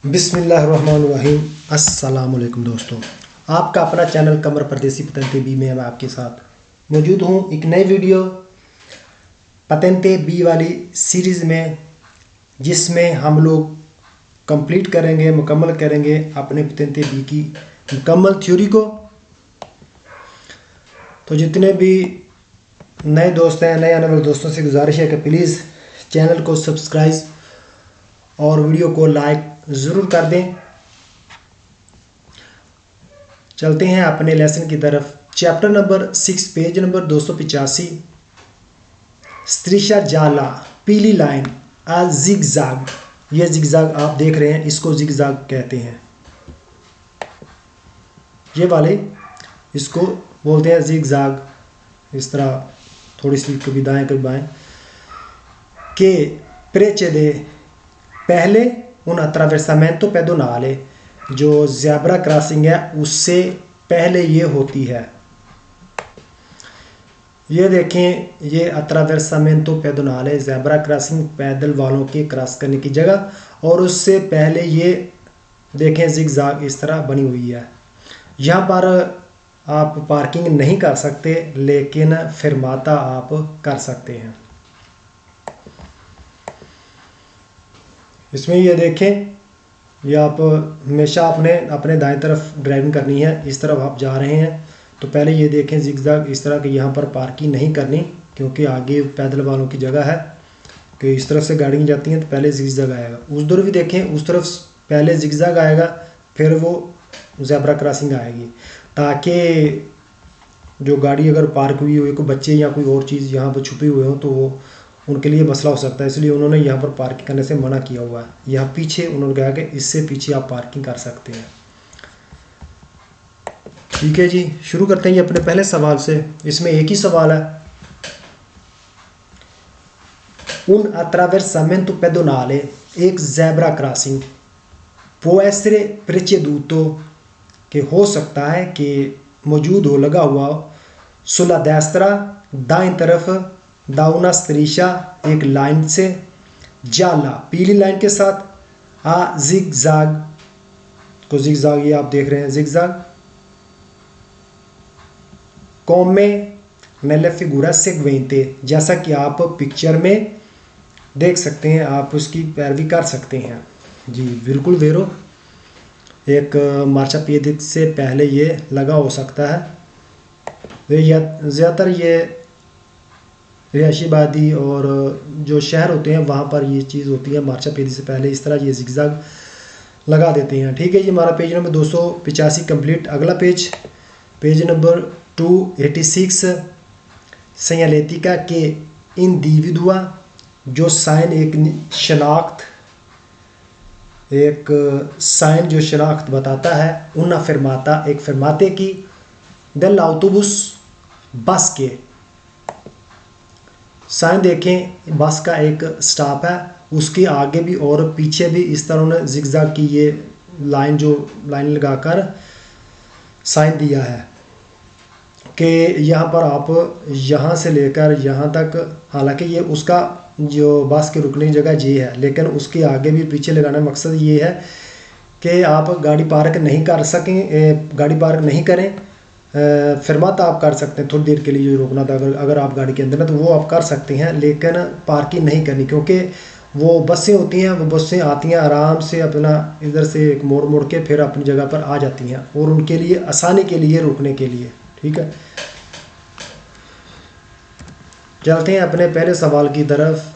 बिस्मिल्लाहिर्रहमानिर्रहीम। अस्सलाम वालेकुम दोस्तों, आपका अपना चैनल कमर परदेसी पतंते बी में मैं आपके साथ मौजूद हूँ एक नई वीडियो पतंते बी वाली सीरीज़ में, जिसमें हम लोग मुकम्मल करेंगे अपने पतंते बी की मुकम्मल थ्योरी को। तो जितने भी नए दोस्त हैं, नए आने वाले दोस्तों से गुजारिश है कि प्लीज़ चैनल को सब्सक्राइब और वीडियो को लाइक ज़रूर कर दें। चलते हैं अपने लेसन की तरफ। Chapter number 6 page number 285। स्त्रीशा जाला पीली लाइन आ जिगजाग। ये जिगजाग आप देख रहे हैं, इसको जिगजाग कहते हैं। ये वाले इसको बोलते हैं जिगजाग। इस तरह थोड़ी सी कभी दाएं कभी बाएं के प्रेचेदे पहले उन अत्रावेर्सामेंतो पेडोनाले, जो ज़ेब्रा क्रॉसिंग है उससे पहले ये होती है। ये देखें, ये अत्रावेर्सामेंतो पेडोनाले ज़ेब्रा क्रॉसिंग, पैदल वालों के क्रॉस करने की जगह, और उससे पहले ये देखें जिगजाग इस तरह बनी हुई है। यहाँ पर आप पार्किंग नहीं कर सकते, लेकिन फिरमाता आप कर सकते हैं। इसमें ये देखें, ये आप हमेशा अपने दाएं तरफ ड्राइविंग करनी है। इस तरफ आप जा रहे हैं तो पहले ये देखें जिगजाग इस तरह कि यहाँ पर पार्किंग नहीं करनी, क्योंकि आगे पैदल वालों की जगह है कि इस तरफ से गाड़ियाँ जाती हैं तो पहले जिगजाग आएगा। उस तरफ भी देखें, उस तरफ पहले जिगजाग आएगा, फिर वो ज़ेब्रा क्रॉसिंग आएगी, ताकि जो गाड़ी अगर पार्क हुई हो, कोई बच्चे या कोई और चीज़ यहाँ पर छुपे हुए हो तो वो उनके लिए मसला हो सकता है। इसलिए उन्होंने यहाँ पर पार्किंग करने से मना किया हुआ है। यहाँ पीछे उन्होंने कहा कि इससे पीछे आप पार्किंग कर सकते हैं। ठीक है जी, शुरू करते हैं अपने पहले सवाल से। इसमें एक ही सवाल है। उन अत्रावेर्सामेंतो पेडोनाले, एक zebra crossing, può essere preceduto, कि हो सकता है कि मौजूद हो, लगा हुआ सुला देस्त्रा दाएं तरफ, दाउना स्त्रीशा एक लाइन से, जाला पीली लाइन के साथ, आ जिगजाग को जिगजाग ये आप देख रहे हैं जिगजाग, कोमे नेले फिगुरा सेगवेंते, जैसा कि आप पिक्चर में देख सकते हैं, आप उसकी पैरवी कर सकते हैं। जी बिल्कुल वेरो, एक मार्चापिएदी से पहले ये लगा हो सकता है। ज़्यादातर ये रिहायशीबादी और जो शहर होते हैं वहाँ पर ये चीज़ होती है, मार्चापिएदी से पहले इस तरह ये जिगजाग लगा देते हैं। ठीक है जी, हमारा पेज नंबर 285 कंप्लीट। अगला पेज नंबर 286। सेñalética के इंडिविडुआ, जो साइन एक साइन जो शनाख्त बताता है, उन्ना फिरमाता एक फिरमाते की, del autobus बस के। साइन देखें, बस का एक स्टॉप है, उसके आगे भी और पीछे भी इस तरह उन्होंने जिगजाग की ये लाइन लगाकर साइन दिया है कि यहाँ पर आप यहाँ से लेकर यहाँ तक, हालांकि ये उसका जो बस के रुकने की जगह ये है, लेकिन उसके आगे भी पीछे लगाने का मकसद ये है कि आप गाड़ी पार्क नहीं करें। फिरमाता आप कर सकते हैं, थोड़ी देर के लिए जो रोकना था, अगर आप गाड़ी के अंदर है तो वो आप कर सकते हैं, लेकिन पार्किंग नहीं करनी, क्योंकि वो बसें होती हैं, वो बसें आती हैं आराम से अपना इधर से एक मोड़ के फिर अपनी जगह पर आ जाती हैं, और उनके लिए आसानी के लिए रुकने के लिए। ठीक है, चलते हैं अपने पहले सवाल की तरफ।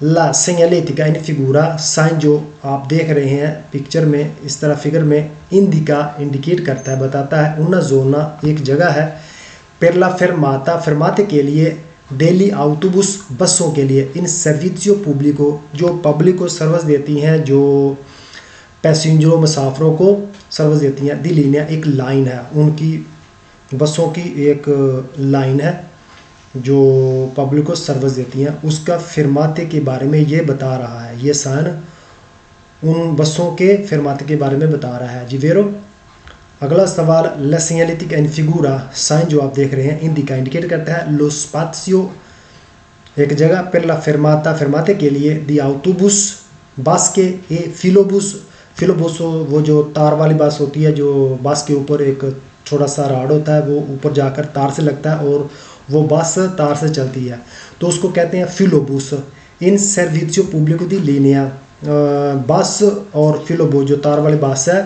ला सेñalética इन फिगूरा, साइन जो आप देख रहे हैं पिक्चर में, इस तरह फिगर में, इंडिका इंडिकेट करता है, बताता है, उन्ना जोना एक जगह है, पेरला फिरमाता फिरमाते के लिए, डेली आउटोबुस बसों के लिए, इन सर्विसियो पुब्लिको जो पब्लिक को सर्विस देती हैं, जो पैसेंजरों मुसाफरों को सर्विस देती हैं, दी लीनिया एक लाइन है, उनकी बसों की एक लाइन है जो पब्लिक को सर्विस देती हैं, उसका फिरमाते के बारे में ये बता रहा है। ये साइन उन बसों के फिरमाते के बारे में बता रहा है। जी वेरो, अगला सवाल, ला señalética इन फिगूरा, साइन जो आप देख रहे हैं इंडिका इंडिकेट करता है, लो स्पासियो एक जगह, per la fermata फिरमाते के लिए, दी आउटोबुस बस के, ए फिलोबुस फिलोबूसो वो जो तार वाली बस होती है, जो बस के ऊपर एक छोटा सा राड होता है, वो ऊपर जाकर तार से लगता है और वो बस तार से चलती है, तो उसको कहते हैं फिलोबूस। इन सर्विसियो पुब्लिको दी लिनिया, बस और फिलोबूस जो तार वाली बस है,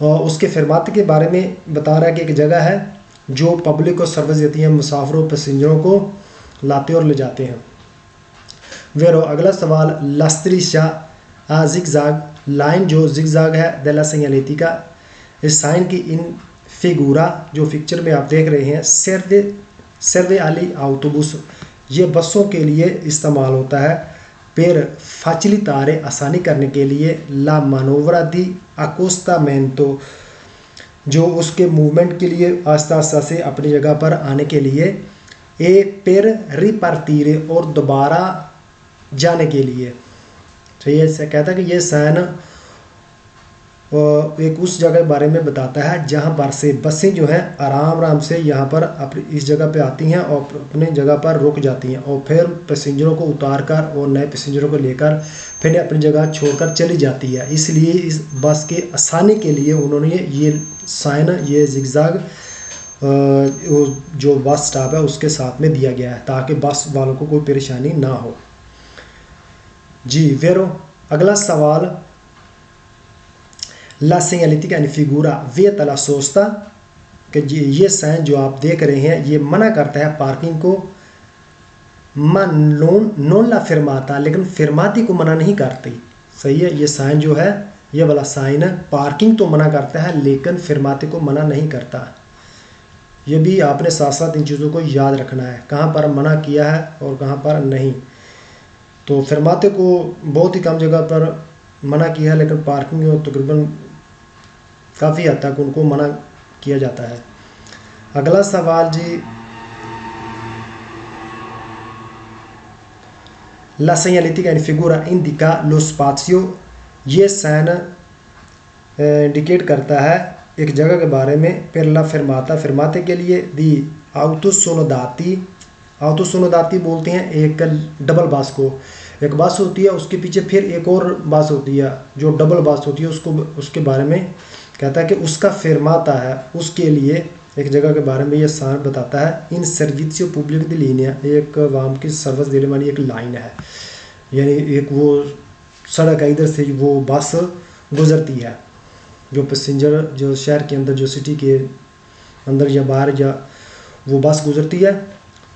उसके फरमाते के बारे में बता रहा है कि एक जगह है जो पब्लिक को सर्विस देती है, मुसाफिरों पैसेंजरों को लाते और ले जाते हैं। वेरो अगला सवाल, लास्त्रिशा जिगजाग, लाइन जो जिगजाग है देला सेgnaletica, इस साइन की इन फिगूरा जो पिक्चर में आप देख रहे हैं, सर्वे आली आउटोबूस, ये बसों के लिए इस्तेमाल होता है। पेर facilitare, आसानी करने के लिए, ला मानोवरा दी अकोस्टामेंटो, जो उसके मूवमेंट के लिए आस्ता आस्ता से अपनी जगह पर आने के लिए, ए पेर रिपार्टीरे, और दोबारा जाने के लिए। तो ये कहता है कि ये साइन एक उस जगह के बारे में बताता है जहाँ पर से बसें जो हैं आराम आराम से यहाँ पर अपनी इस जगह पे आती हैं और अपने जगह पर रुक जाती हैं और फिर पैसेंजरों को उतार कर और नए पैसेंजरों को लेकर फिर अपनी जगह छोड़कर चली जाती है। इसलिए इस बस के आसानी के लिए उन्होंने ये साइन, ये जिगजाग जो बस स्टॉप है उसके साथ में दिया गया है ताकि बस वालों को कोई परेशानी ना हो। जी वेरो अगला सवाल, ला segnaletica in figura vieta la sosta, कि ये साइन जो आप देख रहे हैं ये मना करता है पार्किंग को, मा नॉन ला फिरमाता, लेकिन फिरमाती को मना नहीं करती। सही है, ये साइन जो है ये वाला साइन पार्किंग तो मना करता है लेकिन फिरमाती को मना नहीं करता। ये भी आपने साथ साथ इन चीज़ों को याद रखना है, कहाँ पर मना किया है और कहाँ पर नहीं। तो फिरमाते को बहुत ही कम जगह पर मना किया है लेकिन पार्किंग में तकरीबन काफ़ी हद तक उनको मना किया जाता है। अगला सवाल जी, la segnaletica in figura indica lo spazio, ये साइन इंडिकेट करता है एक जगह के बारे में। per la fermata, फिरमाते के लिए, दी autosonodati, autosonodati बोलते हैं एक डबल बस को। एक बस होती है उसके पीछे फिर एक और बस होती है जो डबल बस होती है, उसको उसके बारे में कहता है कि उसका फिरमाता है, उसके लिए एक जगह के बारे में ये साइन बताता है। इन सर्विसियो पुब्लिक दी लिनिया, एक आवाम की सर्विस देने वाली एक लाइन है, यानी एक वो सड़क है, इधर से वो बस गुजरती है, जो पैसेंजर जो शहर के अंदर जो सिटी के अंदर या बाहर या वो बस गुजरती है,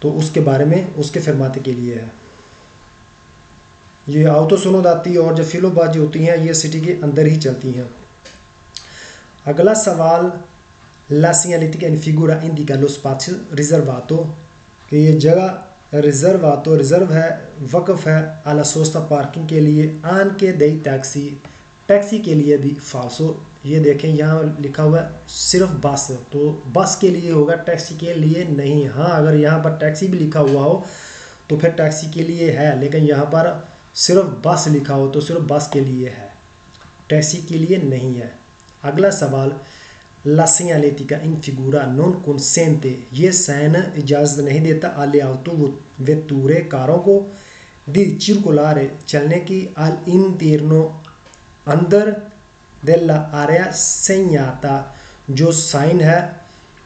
तो उसके बारे में उसके फरमाते के लिए है। ये autosonodati और जो फिलोबाजी होती हैं ये सिटी के अंदर ही चलती हैं। अगला सवाल, la segnaletica in figura indica lo spazio riservato, कि ये जगह रिजर्वातो रिजर्व है, वक़फ़ है, alla sosta पार्किंग के लिए, आन के दई टैक्सी, टैक्सी के लिए भी फाल्सो। ये देखें यहाँ लिखा हुआ है सिर्फ बस, तो बस के लिए होगा, टैक्सी के लिए नहीं। हाँ, अगर यहाँ पर टैक्सी भी लिखा हुआ हो तो फिर टैक्सी के लिए है, लेकिन यहाँ पर सिर्फ बस लिखा हो तो सिर्फ बस के लिए है, टैक्सी के लिए नहीं है। अगला सवाल, la segnaletica in figura non consente, ये साइन इजाज़त नहीं देता alle autovetture, कारों को, di circolare, चलने की, all'interno, अंदर, della area segnata, जो साइन है,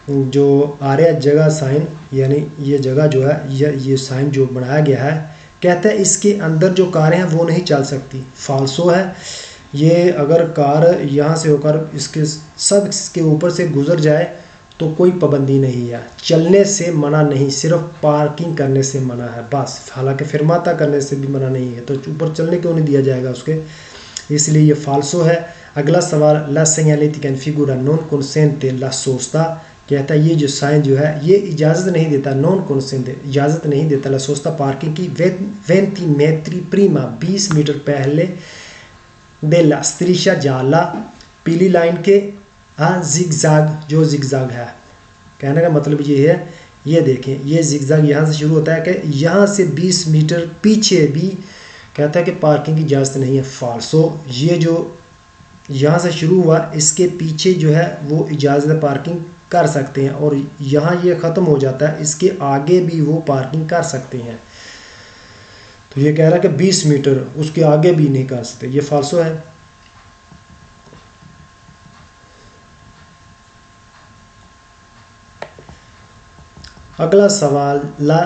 जो आरिया जगह साइन, यानी ये जगह जो है ये साइन जो बनाया गया है, कहता है इसके अंदर जो कारें हैं वो नहीं चल सकती, फाल्सो है। ये अगर कार यहाँ से होकर इसके सब इसके ऊपर से गुजर जाए तो कोई पाबंदी नहीं है, चलने से मना नहीं, सिर्फ पार्किंग करने से मना है बस। हालांकि फिरमाता करने से भी मना नहीं है, तो ऊपर चलने क्यों नहीं दिया जाएगा उसके, इसलिए ये फाल्सो है। अगला सवाल, la segnaletica in figura non consente la sosta, कहता है ये जो साइन जो है ये इजाज़त नहीं देता, नॉन consente इजाज़त नहीं देता, la sosta पार्किंग की, 20 metri prima, 20 मीटर पहले, della striscia gialla, पीली लाइन के, जिगजाग जो जिगजाग है। कहने का मतलब ये है, ये देखें ये जिगजाग यहाँ से शुरू होता है कि यहाँ से 20 मीटर पीछे भी कहता है कि पार्किंग की इजाज़त नहीं है, फाल्सो। ये जो यहाँ से शुरू हुआ इसके पीछे जो है वो इजाज़त पार्किंग कर सकते हैं, और यहाँ ये ख़त्म हो जाता है, इसके आगे भी वो पार्किंग कर सकते हैं। तो ये कह रहा है कि 20 मीटर उसके आगे भी नहीं कर सकते, ये फाल्सो है। अगला सवाल, ला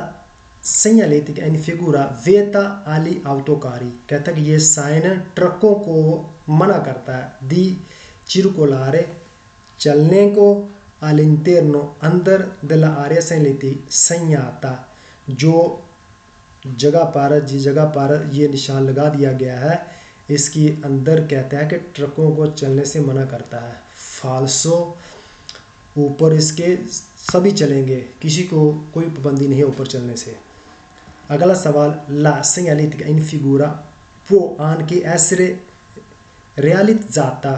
segnaletica in figura vieta agli autocarri, कहता है कि ये साइन ट्रकों को मना करता है, दी circolare चलने को, all'interno अंदर della area segnata जो जगह पर, जिस जगह पर ये निशान लगा दिया गया है इसकी अंदर कहता है कि ट्रकों को चलने से मना करता है। फाल्सो, ऊपर इसके सभी चलेंगे, किसी को कोई पाबंदी नहीं है ऊपर चलने से। अगला सवाल, la segnaletica in figura può anche essere realizzata,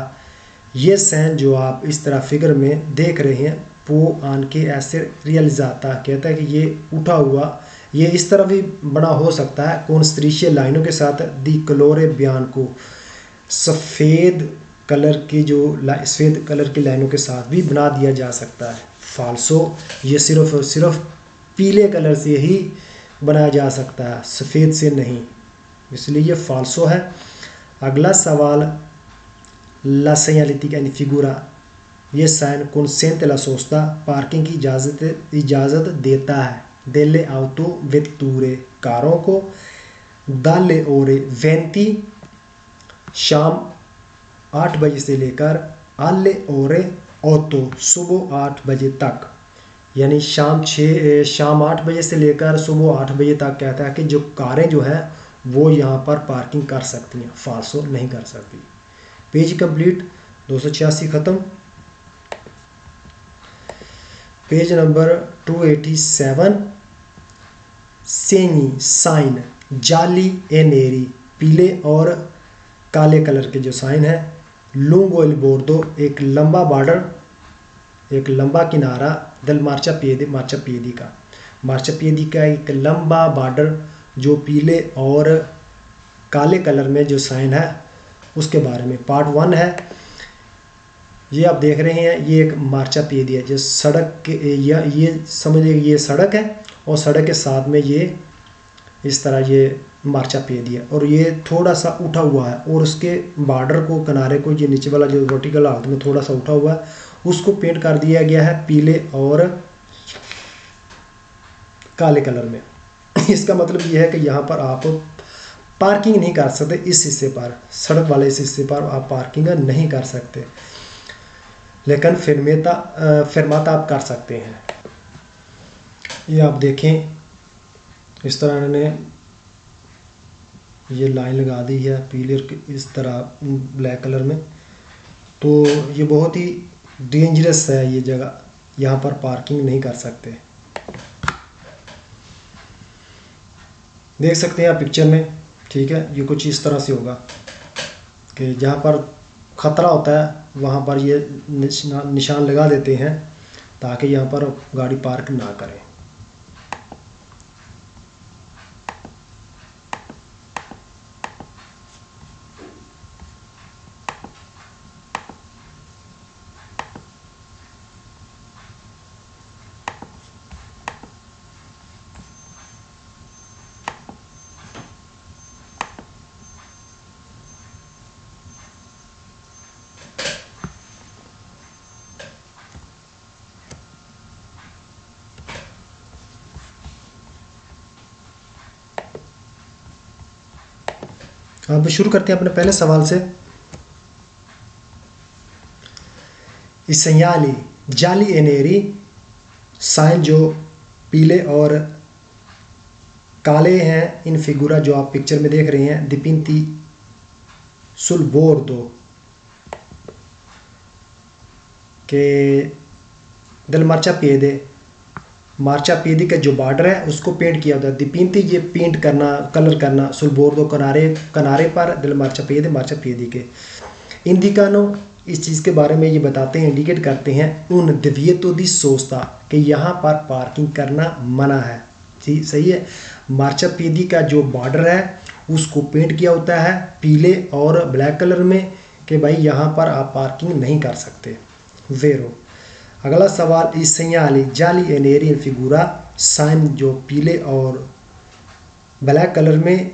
ये साइन जो आप इस तरह फिगर में देख रहे हैं, può anche essere realizzata कहता है कि ये उठा हुआ, ये इस तरह भी बना हो सकता है, कौन स्त्रीशीय लाइनों के साथ, दी कलोरे बयान को, सफ़ेद कलर की जो सफ़ेद कलर की लाइनों के साथ भी बना दिया जा सकता है। फाल्सो, ये सिर्फ और सिर्फ पीले कलर से ही बनाया जा सकता है, सफ़ेद से नहीं, इसलिए ये फाल्सो है। अगला सवाल, ला segnaletica in figura, ये sign consente la sosta, parking की इजाज़त देता है, delle auto vetture कारों को, dalle ore 20 शाम 8 बजे से लेकर alle ore 8 सुबह 8 बजे तक, यानी शाम 8 बजे से लेकर सुबह 8 बजे तक कहता है कि जो कारें जो हैं वो यहाँ पर पार्किंग कर सकती हैं, फाल्सो नहीं कर सकती। पेज कंप्लीट, 286 ख़त्म। पेज नंबर 287, सेनी साइन जाली ए नेरी, पीले और काले कलर के जो साइन है, लूंगो इल बोर्डो, एक लंबा बॉर्डर, एक लंबा किनारा, दल मार्चापिएदी, मार्चापिएदी का एक लंबा बॉर्डर जो पीले और काले कलर में जो साइन है उसके बारे में पार्ट 1 है। ये आप देख रहे हैं, ये एक मार्चापिएदी है जो सड़क के, या ये समझिए ये सड़क है और सड़क के साथ में ये इस तरह ये मार्चापिएदी है और ये थोड़ा सा उठा हुआ है और उसके बॉर्डर को, किनारे को, ये नीचे वाला जो वर्टिकल हालत में थोड़ा सा उठा हुआ है, उसको पेंट कर दिया गया है पीले और काले कलर में। इसका मतलब ये है कि यहाँ पर आप पार्किंग नहीं कर सकते, इस हिस्से पर, सड़क वाले इस हिस्से पर आप पार्किंग नहीं कर सकते, लेकिन फेरमाता आप कर सकते हैं। ये आप देखें, इस तरह इन्होंने ये लाइन लगा दी है पीले इस तरह ब्लैक कलर में, तो ये बहुत ही डेंजरस है ये जगह, यहाँ पर पार्किंग नहीं कर सकते। देख सकते हैं आप पिक्चर में, ठीक है, ये कुछ इस तरह से होगा कि जहाँ पर ख़तरा होता है वहाँ पर ये निशान लगा देते हैं ताकि यहाँ पर गाड़ी पार्क ना करें। अब शुरू करते हैं अपने पहले सवाल से। I segnali gialli e neri, sign जो पीले और काले हैं, इन फिगुरा जो आप पिक्चर में देख रहे हैं, dipinti sul bordo के del marciapiede, मार्चापिएदी का जो बॉर्डर है उसको पेंट किया होता है। दीपिंती, ये पेंट करना, कलर करना, सुल बोर्डो किनारे पर, दिल मार्चापिएदी, मार्चापिएदी के। इंडिकानो, इस चीज़ के बारे में ये बताते हैं, इंडिकेट करते हैं, उन दिव्यतो दी सोचता कि यहाँ पर पार्किंग करना मना है। जी सही है। मार्चापिएदी का जो बॉर्डर है उसको पेंट किया होता है पीले और ब्लैक कलर में कि भाई यहाँ पर आप पार्किंग नहीं कर सकते। वेरो। अगला सवाल, I segnali gialli e neri in figura, sign जो पीले और ब्लैक कलर में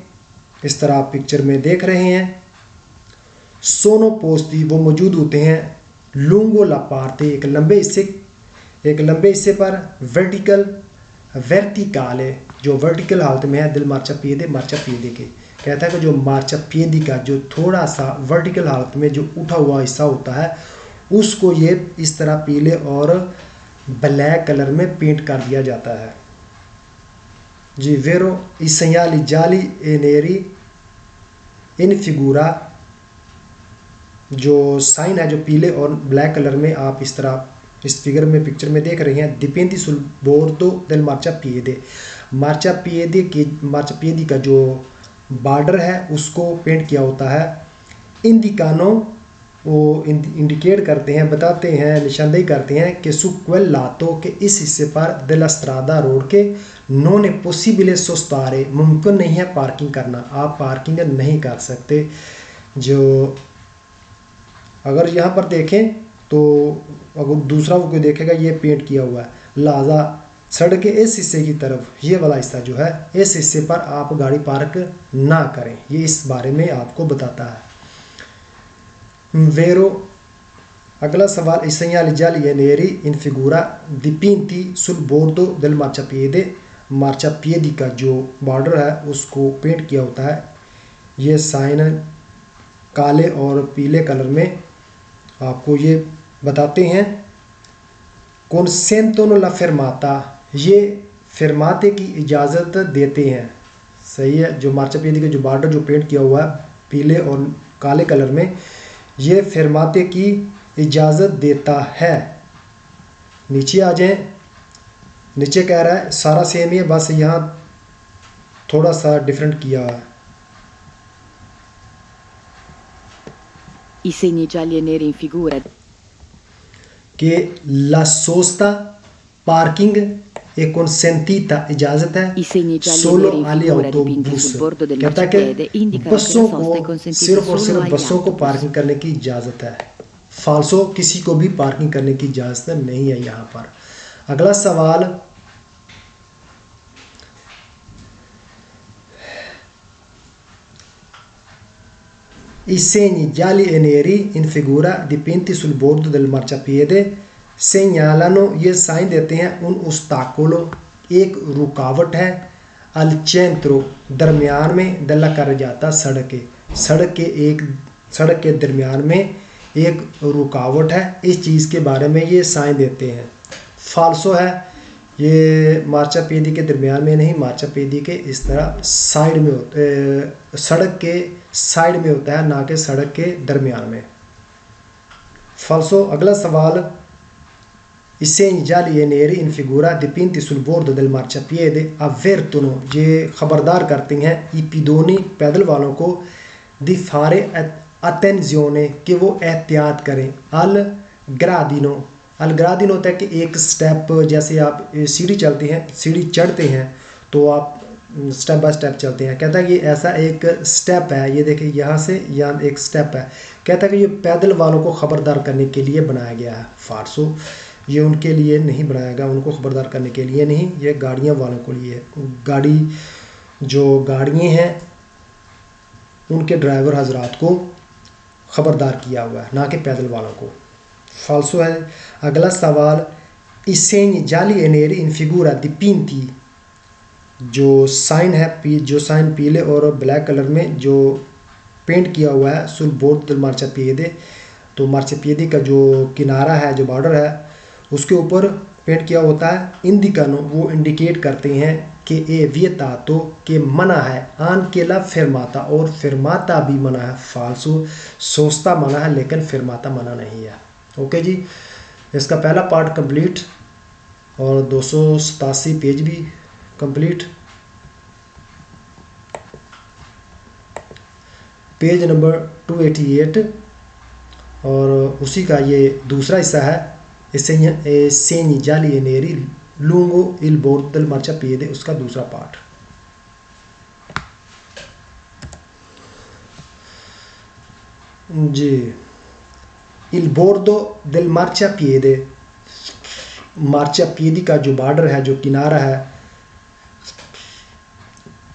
इस तरह आप पिक्चर में देख रहे हैं, सोनो पोस्ती, वो मौजूद होते हैं, लूंगो ला पार्टे, एक लंबे हिस्से पर, वर्टिकल वर्टिकाले जो वर्टिकल हालत में है del marciapiede marciapiede के। कहता है कि जो मार्चापिएदी का जो थोड़ा सा वर्टिकल हालत में जो उठा हुआ हिस्सा होता है उसको ये इस तरह पीले और ब्लैक कलर में पेंट कर दिया जाता है जी। वेरो i segnali gialli e neri in figura, जो साइन है जो पीले और ब्लैक कलर में आप इस तरह इस फिगर में पिक्चर में देख रहे हैं। dipinti sul bordo del marciapiede, मार्चापिएदी का जो बॉर्डर है उसको पेंट किया होता है। इंडिकानो वो इंडिकेट करते हैं, बताते हैं, निशानदेही करते हैं कि su quel lato के इस हिस्से पर della strada रोड के non è possibile sostare, मुमकिन नहीं है पार्किंग करना, आप पार्किंग नहीं कर सकते। जो अगर यहाँ पर देखें तो अगर दूसरा वो कोई देखेगा ये पेंट किया हुआ है, लिहाजा सड़क के इस हिस्से की तरफ ये वाला हिस्सा जो है इस हिस्से पर आप गाड़ी पार्क ना करें, ये इस बारे में आपको बताता है। वेरो अगला सवाल i segnali gialli e neri in figura dipinti sul bordo del marciapiede, मार्चापिएदी का जो बॉर्डर है उसको पेंट किया होता है। ये साइन काले और पीले कलर में आपको ये बताते हैं। consentono la fermata, ये फरमाते की इजाज़त देते हैं, सही है। जो मार्चापिएदी का जो बॉर्डर जो पेंट किया हुआ है पीले और काले कलर में, ये फरमाते की इजाज़त देता है। नीचे आ जाएं, नीचे कह रहा है सारा सेम ही है, बस यहाँ थोड़ा सा डिफरेंट किया है। I segni gialli e neri in figura कि la sosta पार्किंग è consentita, इजाज़त है I segni gialli e solo neri in agli figura dipinti autobus। sul bordo del कहता है marciapiede कि indicano che बसों la sosta è को consentita सिर्फ और solo सिर्फ agli बसों को autobus। पार्किंग करने की इजाज़त है, फाल्सो किसी को भी पार्किंग करने की इजाज़त नहीं है यहाँ पर। अगला सवाल I segni gialli e neri in figura dipinti sul bordo del marciapiede segnalano, ये साइन देते हैं un ostacolo, एक रुकावट है, al centro दरमियान में, della carreggiata सड़क के दरमियान में एक रुकावट है, इस चीज़ के बारे में ये साइन देते हैं। फाल्सो है, ये मार्चापिएदी के दरमियान में नहीं, मार्चापिएदी के इस तरह साइड में होता, सड़क के साइड में होता है, ना कि सड़क के दरमियान में। फाल्सो। अगला सवाल I segni gialli e neri in figura dipinti sul bordo del marciapiede avvertono, ये खबरदार करते हैं i pedoni पैदल वालों को di fare attenzione, कि वो एहतियात करें। al gradino होता है कि एक स्टेप, जैसे आप सीढ़ी चलते हैं, सीढ़ी चढ़ते हैं तो आप स्टेप बाय स्टेप चलते हैं। कहता है कि ऐसा एक स्टेप है, ये देखिए यहाँ से यहाँ एक स्टेप है। कहता है कि ये पैदल वालों को खबरदार करने के लिए बनाया गया है। फारसो, ये उनके लिए नहीं बनाया गया, उनको खबरदार करने के लिए नहीं, ये गाड़ियाँ वालों को लिए, गाड़ी जो गाड़ियाँ हैं उनके ड्राइवर हजरात को खबरदार किया हुआ है, ना कि पैदल वालों को। फाल्सो है। अगला सवाल I segni gialli e neri in figura dipinti, जो साइन है जो साइन पीले और ब्लैक कलर में जो पेंट किया हुआ है sul bordo del marciapiede, तो मार्चापिएदी का जो किनारा है, जो बॉर्डर है, उसके ऊपर पेंट किया होता है। इंडिकानो, वो इंडिकेट करते हैं कि ए वियतातो के मना है, आन केला फिरमाता, और फिरमाता भी मना है। फाल्सो, सोस्ता मना है लेकिन फिरमाता मना नहीं है। ओके जी, इसका पहला पार्ट कंप्लीट और 287 पेज भी कंप्लीट। पेज नंबर 288 और उसी का ये दूसरा हिस्सा है, segni gialli e neri lungo il bordo del marciapiede, उसका दूसरा पार्ट। जी, il bordo del marciapiede, मार्चापिएदी का जो बॉर्डर है, जो किनारा है,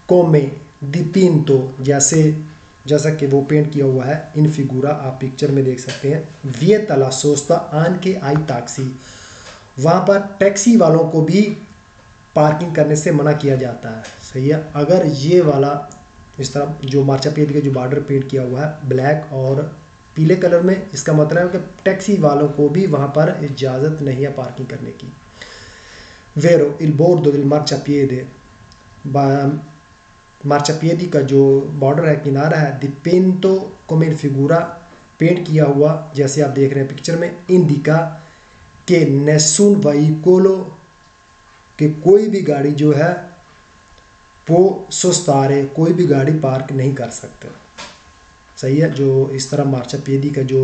come dipinto, जैसा कि वो पेंट किया हुआ है, इन फिगूरा आप पिक्चर में देख सकते हैं। vieta la sosta anche ai taxi, वहाँ पर टैक्सी वालों को भी पार्किंग करने से मना किया जाता है। सही है। अगर ये वाला इस तरह जो मार्चापिएदी का जो बॉर्डर पेंट किया हुआ है ब्लैक और पीले कलर में, इसका मतलब है कि टैक्सी वालों को भी वहाँ पर इजाज़त नहीं है पार्किंग करने की। वेरो इल बोर्डो दिल मार्चापिएदे, मार्चापिएदी का जो बॉर्डर है, किनारा है, डिपेंटो कोमेन फिगूरा, पेंट किया हुआ जैसे आप देख रहे हैं पिक्चर में, इंडिका के नेसून वहीकोलो, कि कोई भी गाड़ी जो है वो सोस्तारे, कोई भी गाड़ी पार्क नहीं कर सकते। सही है। जो इस तरह मार्चापिएदी का जो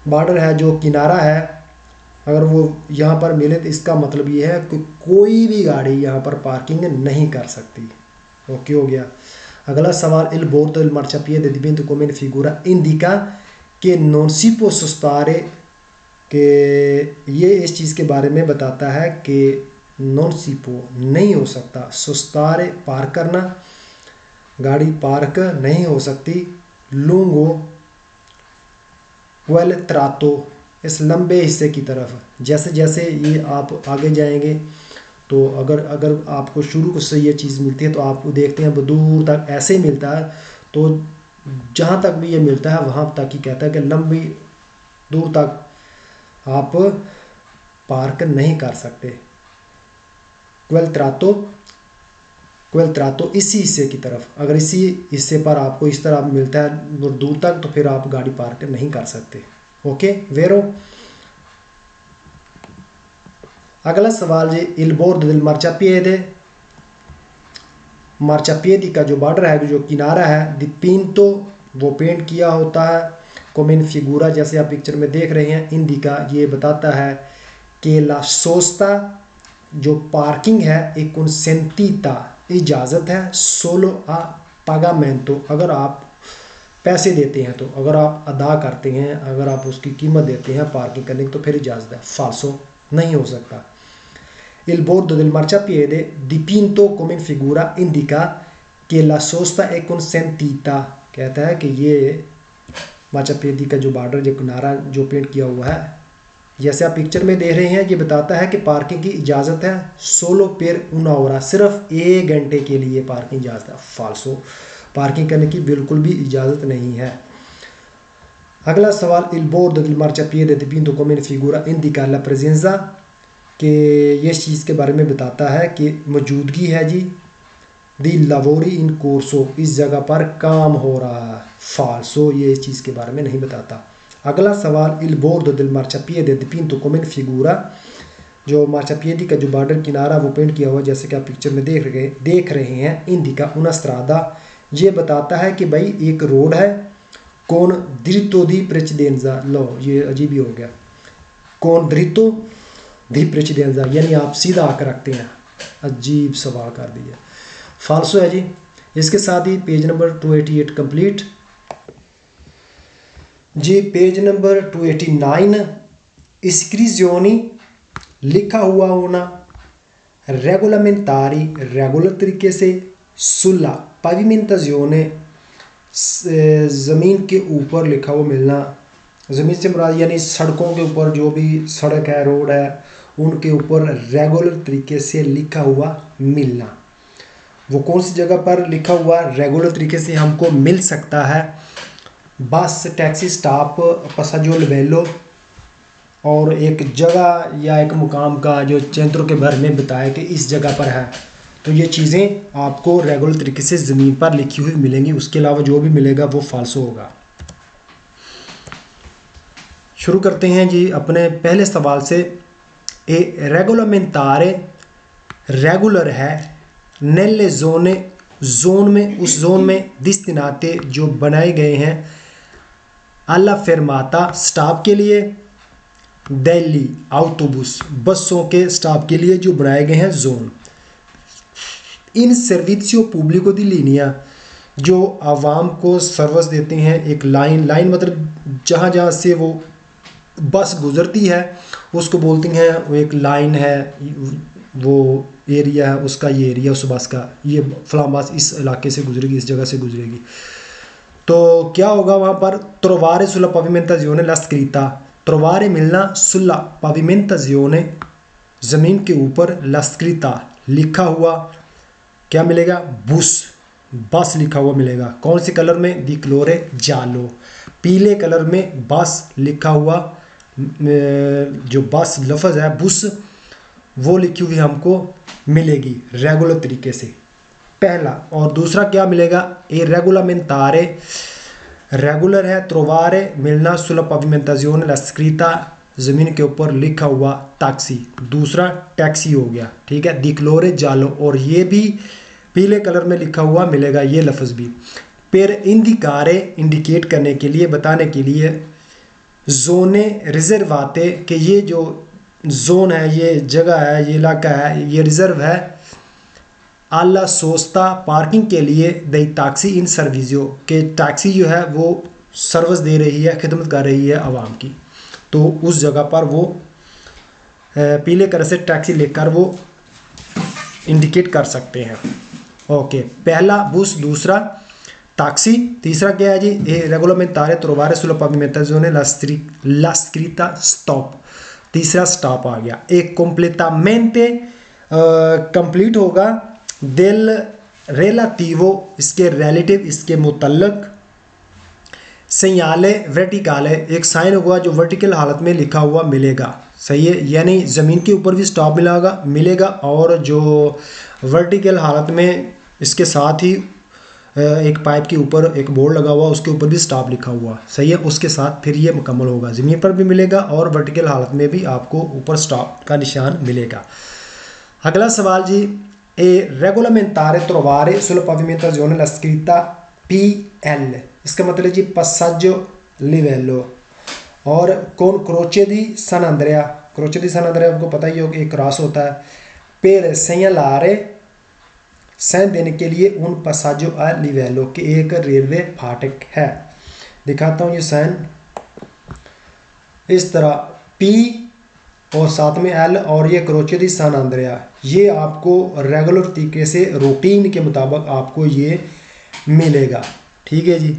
बॉर्डर है, जो किनारा है, अगर वो यहाँ पर मिले तो इसका मतलब ये है कि कोई भी गाड़ी यहाँ पर पार्किंग नहीं कर सकती। ओके हो गया। अगला सवाल, इल बोर्डो del marciapiede diventa come figura indica कि non si può sostare, कि ये इस चीज़ के बारे में बताता है कि नॉन सीपो नहीं हो सकता, सोस्तारे पार्क करना, गाड़ी पार्क नहीं हो सकती, लूंगो क्वेल त्रातो, इस लंबे हिस्से की तरफ। जैसे जैसे ये आप आगे जाएंगे तो अगर आपको शुरू से ये चीज़ मिलती है तो आप देखते हैं दूर तक ऐसे ही मिलता है, तो जहाँ तक भी ये मिलता है वहाँ तक ही कहता है कि लंबी दूर तक आप पार्क नहीं कर सकते। क्वेल त्रातो इसी हिस्से की तरफ, अगर इसी हिस्से पर आपको इस तरह मिलता है दूर तक तो फिर आप गाड़ी पार्क नहीं कर सकते। ओके वेरो। अगला सवाल जी, इल बोर्डो del marciapiede, मार्चापिएदी का जो बॉर्डर है, जो किनारा है, डिपिंटो वो पेंट किया होता है, कोमेन फिगूरा जैसे आप पिक्चर में देख रहे हैं, इंडिका ये बताता है कि ला सोस्ता जो पार्किंग है, एक कंसेंटीता इजाज़त है, सोलो आ पागामेंटो अगर आप पैसे देते हैं, तो अगर आप अदा करते हैं, अगर आप उसकी कीमत देते हैं पार्किंग करने की तो फिर इजाज़त है, फाल्सो नहीं हो सकता। Il bordo del marciapiede dipinto come in figura indica che la sosta è consentita, कहता है कि ये मार्चापिएदी का जो बॉर्डर, जो किनारा जो पेंट किया हुआ है, जैसे आप पिक्चर में देख रहे हैं, ये बताता है कि पार्किंग की इजाज़त है, सोलो पेर una ora, सिर्फ 1 घंटे के लिए पार्किंग इजाज़त है, फाल्सो पार्किंग करने की बिल्कुल भी इजाज़त नहीं है। अगला सवाल, il bordo del marciapiede dipinto come in figura indica la presenza, कि ये चीज़ के बारे में बताता है कि मौजूदगी है जी, दी लावोरी इन कोर्सो, इस जगह पर काम हो रहा है, फाल्सो ये इस चीज़ के बारे में नहीं बताता। अगला सवाल, इल बोर्डो del marciapiede dipinto come in figura, जो मार्चापिएदी का जो बॉर्डर किनारा वो पेंट किया हुआ जैसे कि आप पिक्चर में देख रहे हैं, इंडिका una strada, ये बताता है कि भाई एक रोड है, कौन dritto di precedenza, लो ये अजीब ही हो गया, कौन dritto दी प्रेसिडेंजा यानी आप सीधा आकर रखते हैं, अजीब सवाल कर दिया, फाल्सो है जी। इसके साथ ही पेज नंबर 288 कंप्लीट जी। पेज नंबर 289, इस्क्रिजियोनी लिखा हुआ होना, रेगुलामेंटारी रेगुलर तरीके से, सुल्ला पाविमेंटाजियोने ज़मीन के ऊपर लिखा हुआ मिलना, ज़मीन से मुराद यानी सड़कों के ऊपर जो भी सड़क है, रोड है, उनके ऊपर रेगुलर तरीके से लिखा हुआ मिलना। वो कौन सी जगह पर लिखा हुआ रेगुलर तरीके से हमको मिल सकता है? बस, टैक्सी स्टॉप, पसाजो लिवेलो, और एक जगह या एक मुकाम का जो चेंत्रों के बारे में बताया कि इस जगह पर है, तो ये चीज़ें आपको रेगुलर तरीके से ज़मीन पर लिखी हुई मिलेंगी। उसके अलावा जो भी मिलेगा वो फाल्सो होगा। शुरू करते हैं जी अपने पहले सवाल से। ए रेगोलामेंटारे रेगुलर है, नेले जोने जोन में, उस जोन में, डिस्टिनाते जो बनाए गए हैं, अल्ला फेरमाता स्टॉप के लिए, दिल्ली आउटोबुस बसों के स्टॉप के लिए जो बनाए गए हैं जोन, इन सर्विसियो पुब्लिको दी लिनिया जो आवाम को सर्विस देते हैं, एक लाइन मतलब जहाँ जहाँ से वो बस गुजरती है उसको बोलती हैं, वो एक लाइन है, वो एरिया है उसका, ये एरिया उस बस का, ये फलां बस इस इलाके से गुजरेगी, इस जगह से गुजरेगी। तो क्या होगा वहाँ पर? ट्रोवारे सुlla pavimentazione la scritta, ट्रोवारे मिलना, सुlla pavimentazione ज़मीन के ऊपर लस्कृता लिखा हुआ क्या मिलेगा, बस लिखा हुआ मिलेगा। कौन से कलर में, दी क्लोरे जालो, पीले कलर में बस लिखा हुआ, जो बस लफ्ज़ है बुस वो लिखी हुई हमको मिलेगी रेगुलर तरीके से, पहला। और दूसरा क्या मिलेगा, ए रेगुलामेंटारे, रेगुलर है, त्रोवारे मिलना, सुला पाविमेंटाजियोने ला स्क्रिता, ज़मीन के ऊपर लिखा हुआ टैक्सी, दूसरा टैक्सी हो गया, ठीक है। दी क्लोरे जालो, और ये भी पीले कलर में लिखा हुआ मिलेगा ये लफ्ज़ भी। फिर इंडिकारे, इंडिकेट करने के लिए, बताने के लिए, जोने रिजर्वाते, कि ये जो जोन है, ये जगह है, ये इलाका है, ये रिजर्व है, आला सोस्ता पार्किंग के लिए, दई टैक्सी इन सर्विसियो, के टैक्सी जो है वो सर्विस दे रही है, खिदमत कर रही है आवाम की, तो उस जगह पर वो पीले कलर से टैक्सी लेकर वो इंडिकेट कर सकते हैं। ओके, पहला बुस, दूसरा टैक्सी, तीसरा क्या है जी, ए रेगोलामेंटारे ट्रोवारे सुlla pavimentazione la scritta स्टॉप, तीसरा स्टॉप आ गया। एक completamente कंप्लीट होगा, del relativo, इसके रिलेटिव, इसके मुतल्लक, सेंयाले वर्टिकाले, एक साइन होगा जो वर्टिकल हालत में लिखा हुआ मिलेगा, सही है, यानी ज़मीन के ऊपर भी स्टॉप मिलेगा और जो वर्टिकल हालत में इसके साथ ही एक पाइप के ऊपर एक बोर्ड लगा हुआ, उसके ऊपर भी स्टॉप लिखा हुआ, सही है, उसके साथ फिर ये मुकम्मल होगा, ज़मीन पर भी मिलेगा और वर्टिकल हालत में भी आपको ऊपर स्टॉप का निशान मिलेगा। अगला सवाल जी, ए रेगोलामेंटारे trovare sulla pavimentazione la scritta PL, इसका मतलब जी passaggio livello, और कौन, क्रोचे दी सन अंद्रेया, क्रोचे दी सन अंद्रेया आपको पता ही होगा, एक क्रॉस होता है, per segnalare, साइन देने के लिए, उन passaggio a livello, के एक रेलवे फाटक है। दिखाता हूँ ये साइन इस तरह P और साथ में L, और ये क्रोचे दी सन अंद्रेया, ये आपको रेगुलर तरीके से रूटीन के मुताबिक आपको ये मिलेगा, ठीक है जी।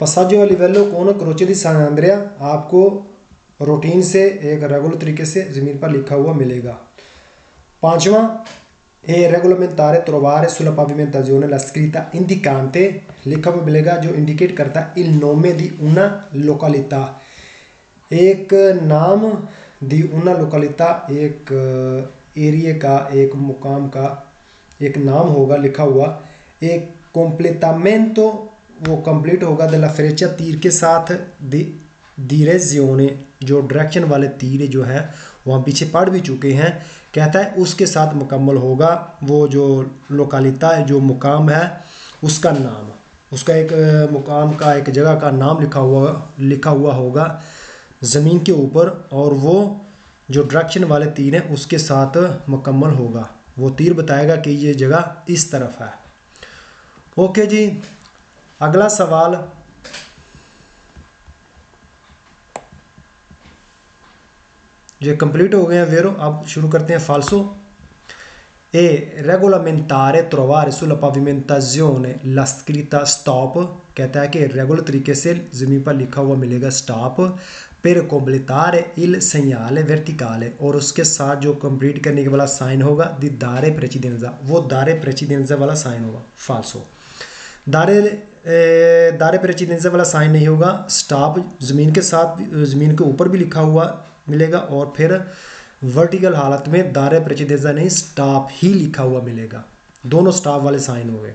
passaggio a livello con croce di San Andrea आपको रूटीन से एक रेगुलर तरीके से ज़मीन पर लिखा हुआ मिलेगा। पांचवा, ए रेगोलामेंटारे trovare sulla pavimentazione la scritta indicante, लिखा हुआ मिलेगा जो इंडिकेट करता है il nome di una località, एक नाम, दी una località, एक एरिया का, एक मुकाम का एक नाम होगा लिखा हुआ। एक completamento, वो कंप्लीट होगा della freccia, तीर के साथ, direzione, जो डायरेक्शन वाले तीर जो है वहाँ पीछे पढ़ भी चुके हैं, कहता है उसके साथ मुकम्मल होगा वो जो लोकालिता है, जो मुकाम है उसका नाम, उसका एक मुकाम का, एक जगह का नाम लिखा हुआ होगा ज़मीन के ऊपर, और वो जो डायरेक्शन वाले तीर हैं उसके साथ मुकम्मल होगा, वो तीर बताएगा कि ये जगह इस तरफ है। ओके जी, अगला सवाल, ये कंप्लीट हो गए हैं वेरो, अब शुरू करते हैं फाल्सो। ए रेगोलामेंटारे trovare sulla pavimentazione la scritta stop, कहता है कि रेगुलर तरीके से ज़मीन पर लिखा हुआ मिलेगा stop, per completare il segnale verticale, और उसके साथ जो कंप्लीट करने के वाला साइन होगा दी दारे प्रेसिडेंजा, वो दारे प्रेसिडेंजा वाला साइन होगा, फाल्सो। दारे प्रेसिडेंजा वाला साइन नहीं होगा, स्टॉप ज़मीन के साथ, ज़मीन के ऊपर भी लिखा हुआ मिलेगा, और फिर वर्टिकल हालत में दारे प्रेसिडेंजा नहीं, स्टॉप ही लिखा हुआ मिलेगा, दोनों स्टॉप वाले साइन हो गए,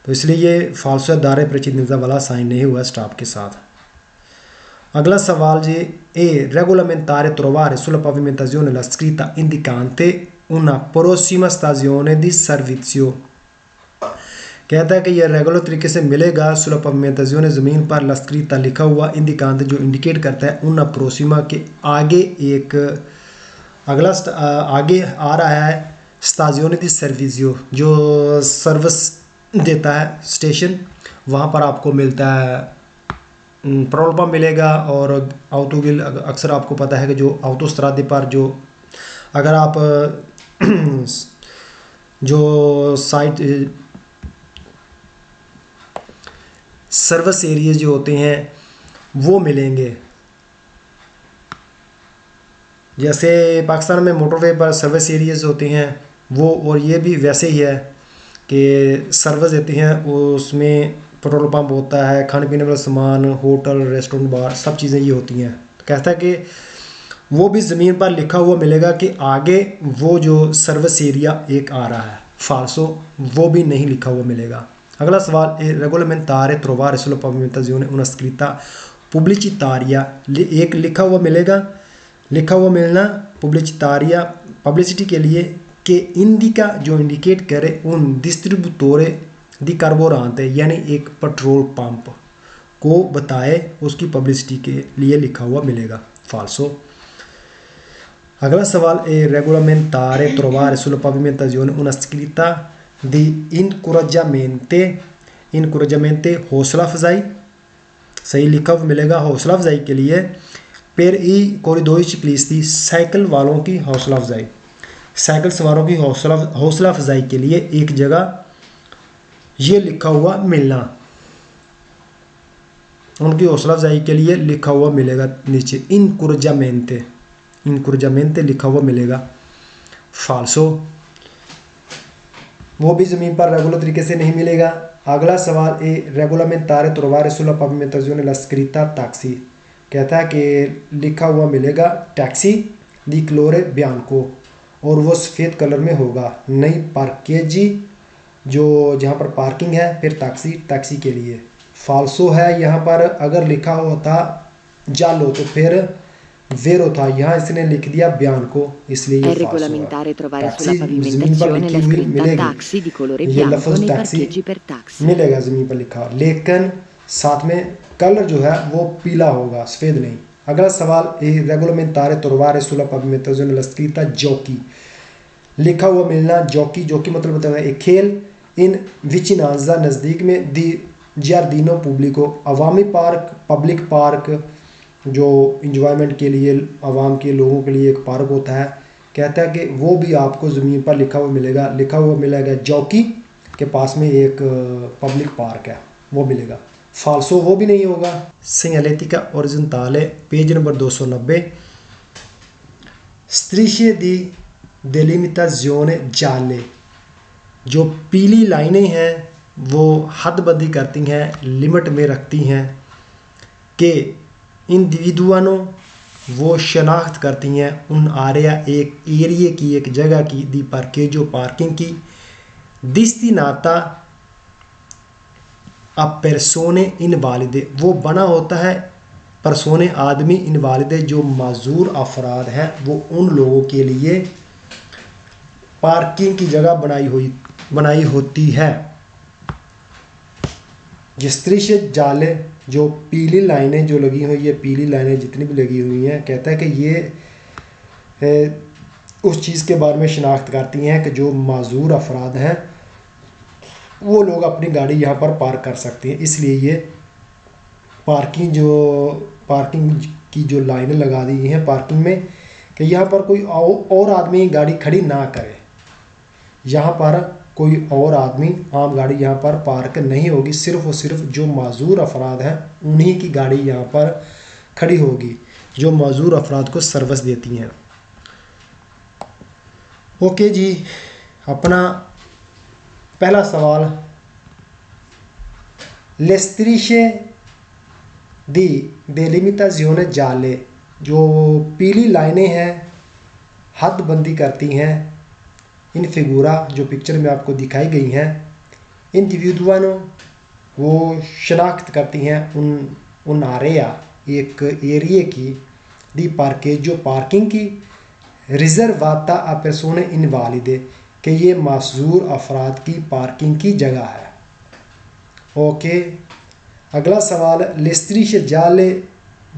तो इसलिए ये फाल्सो है, दारे प्रेसिडेंजा वाला साइन नहीं हुआ स्टॉप के साथ। अगला सवाल जी, ए रेगोलामेंटारे trovare sulla pavimentazione la scritta indicante una prossima stazione di servizio, कहता है कि यह रेगुलर तरीके से मिलेगा sulla pavimentazione, ज़मीन पर la scritta लिखा हुआ, indicante जो इंडिकेट करता है, una prossima के आगे, एक अगला आगे आ रहा है, stazione di servizio जो सर्विस देता है स्टेशन, वहाँ पर आपको मिलता है पेट्रोल पंप मिलेगा, और ऑटोगिल, अक्सर आपको पता है कि जो ऑटोस्ट्रादे पर जो अगर आप जो साइट सर्विस एरिया जो होते हैं वो मिलेंगे, जैसे पाकिस्तान में मोटरवे पर सर्विस एरियाज होते हैं वो, और ये भी वैसे ही है कि सर्विस देते हैं, उसमें पेट्रोल पंप होता है, खाने पीने वाला सामान, होटल, रेस्टोरेंट, बार, सब चीज़ें ये होती हैं। तो कहता है कि वो भी ज़मीन पर लिखा हुआ मिलेगा कि आगे वो जो सर्विस एरिया एक आ रहा है, फाल्सो वो भी नहीं लिखा हुआ मिलेगा। अगला सवाल, regolamentare trovare sulla pavimentazione una scritta pubblicitaria, एक लिखा हुआ मिलेगा, लिखा हुआ मिलना पुब्लिसिटारिया, पब्लिसिटी के लिए, कि इंडिका जो इंडिकेट करे उन डिस्ट्रीब्यूटोरे दी कार्बोरांते, यानी एक पेट्रोल पंप को बताए, उसकी पब्लिसिटी के लिए लिखा हुआ मिलेगा, फाल्सो। अगला सवाल है, regolamentare trovare sulla pavimentazione una scritta di incoraggiamento, हौसला अफजाई, सही लिखा हुआ मिलेगा हौसला अफजाई के लिए। per i corridoi ciclisti, cycle वालों की हौसला अफजाई, साइकिल सवारों की हौसला अफजाई के लिए एक जगह ये लिखा हुआ मिलना, उनकी हौसला अफजाई के लिए लिखा हुआ मिलेगा नीचे, इंकुरजामेंटे लिखा हुआ मिलेगा, फाल्सो, वो भी ज़मीन पर रेगुलर तरीके से नहीं मिलेगा। अगला सवाल है, regolamentare trovare sulla pavimentazione la scritta taxi, कहता है कि लिखा हुआ मिलेगा टैक्सी दी कलोरे बियांको, और वो सफ़ेद कलर में होगा, नहीं पार्केजी जो जहाँ पर पार्किंग है, फिर टैक्सी के लिए, फाल्सो है। यहाँ पर अगर लिखा होता जालो तो फिर वेरो था, यहाँ इसने लिख दिया बयान को, इसलिए ये È फाल्सो है। regolamentare trovare sulla टैक्सी ज़मीन पर pavimentazione लिखी la हुई scritta मिलेगी, taxi di colore ये bianco लफ्ज़ nei taxi parcheggi per taxi। मिलेगा ज़मीन पर लिखा, लेकिन साथ में कलर जो है वो पीला होगा, सफ़ेद नहीं। अगला सवाल, regolamentare trovare sulla pavimentazione la scritta giochi, लिखा हुआ मिलना जॉकी, जॉकी मतलब बताया एक खेल, इन विचिनाजा नज़दीक में, दी जार्दिनो पुब्लिको, अवामी पार्क, पब्लिक पार्क जो इंजॉयमेंट के लिए आवाम के लोगों के लिए एक पार्क होता है, कहता है कि वो भी आपको ज़मीन पर लिखा हुआ मिलेगा, लिखा हुआ मिलेगा जॉकी के पास में एक पब्लिक पार्क है, वो मिलेगा, फाल्सो वो भी नहीं होगा। सिंगलेटिका ओरिजेंटाले, पेज नंबर 290, स्त्रिशे दी डेलिमिटाzione जाले, जो पीली लाइनें हैं वो हदबंदी करती हैं, लिमिट में रखती हैं, कि इंडिविजुआनो वो शनाख्त करती हैं, उन आरिया एक एरिए की, एक जगह की, दी पार्केजो पार्किंग की, डिस्टिनाता अ पर्सोने इनवालिदे, वो बना होता है पर्सोने आदमी, इनवालिदे जो माजूर अफराद हैं, वो उन लोगों के लिए पार्किंग की जगह बनाई होती है। जिस तरह से जाले, जो पीली लाइनें जो लगी हुई है, पीली लाइनें जितनी भी लगी हुई हैं, कहता है कि ये उस चीज़ के बारे में शनाख्त करती हैं कि जो माजूर अफराद हैं वो लोग अपनी गाड़ी यहाँ पर पार्क कर सकते हैं, इसलिए ये पार्किंग की जो लाइनें लगा दी हैं पार्किंग में, कि यहाँ पर कोई और आदमी गाड़ी खड़ी ना करे, यहाँ पर कोई और आदमी आम गाड़ी यहाँ पर पार्क नहीं होगी, सिर्फ़ और सिर्फ जो माजूर अफराद हैं उन्हीं की गाड़ी यहाँ पर खड़ी होगी, जो माजूर अफराद को सर्विस देती हैं। ओके जी, अपना पहला सवाल, le strisce di delimitazione जाले, जो पीली लाइनें हैं हदबंदी करती हैं, इन फिगूरा जो पिक्चर में आपको दिखाई गई हैं, इंडिविजुआनो वो शनाख्त करती हैं उन आरिया एक एरिए की, दी पार्केजो पार्किंग की, रिजर्वाता आ पर्सोने इनवालिदे, कि ये माजूर अफराद की पार्किंग की जगह है। ओके, अगला सवाल, le strisce gialle